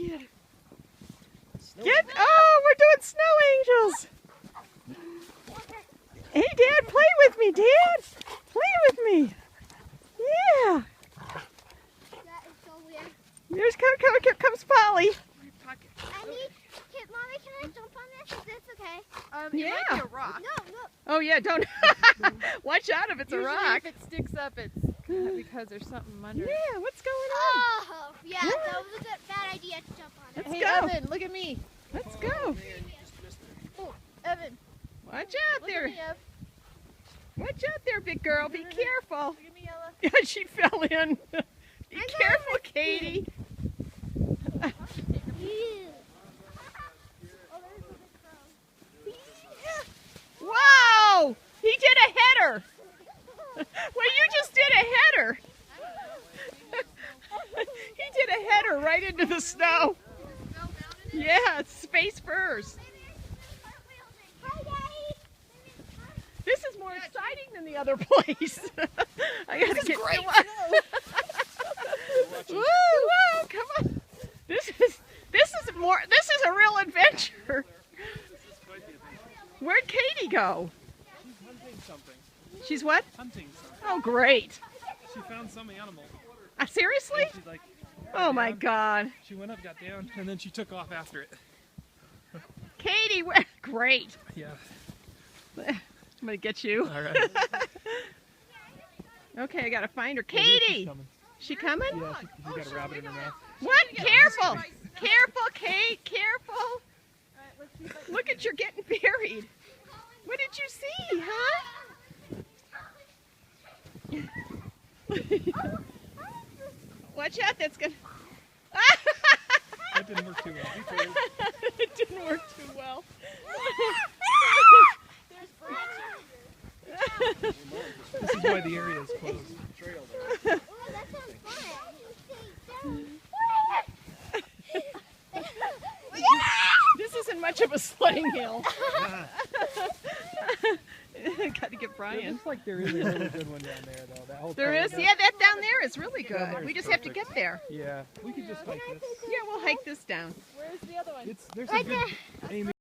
Get, oh, we're doing snow angels. Hey, Dad, play with me, Dad. Play with me. Yeah. That is so weird. Here comes Polly. Mommy, can I jump on this? Is this okay? Yeah. It might be a rock. No. Oh, yeah, don't. Watch out if it's Usually a rock. if it sticks up, it's because there's something under it. Yeah, what's going on? Oh, yeah, that was a bad idea to jump on it. Let's Hey, go. Evan, look at me. Let's go. Oh, Evan, Watch out look there. at me, Ev. Watch out there, big girl. Be careful. Look at me, Ella. Yeah, she fell in. Be careful, Katie. Wow! He did a header. Well, you just did a header. He did a header right into the snow. Yeah, space first. This is more exciting than the other place. I gotta get great. Woo, woo, come on. This is a real adventure. Where'd Katie go? She's hunting something. She's what? Hunting something. Oh, great. She found some animal. Seriously? And she's like, Oh my down. God. She went up, got down, and then she took off after it. Katie, great. Yeah. I'm gonna get you. All right. Okay, I gotta find her. Yeah, here she's Katie! coming. She coming? Yeah, she got a rabbit in her mouth. What? Careful! Careful, Kate! Careful! Look at you're getting buried. What did you see, huh? Watch out, that's gonna... That didn't work too well. Be careful. It didn't work too well. This is why the area is closed. This isn't much of a sledding hill. Got to get It Brian. looks like there is a really good one down there, though. That whole There is? corridor. Yeah, that down there is really Down good. there We is just have to perfect. get there. Yeah, we could just hike this. Yeah, we'll hike this down. Where's the other one? There's a Right good there. Amy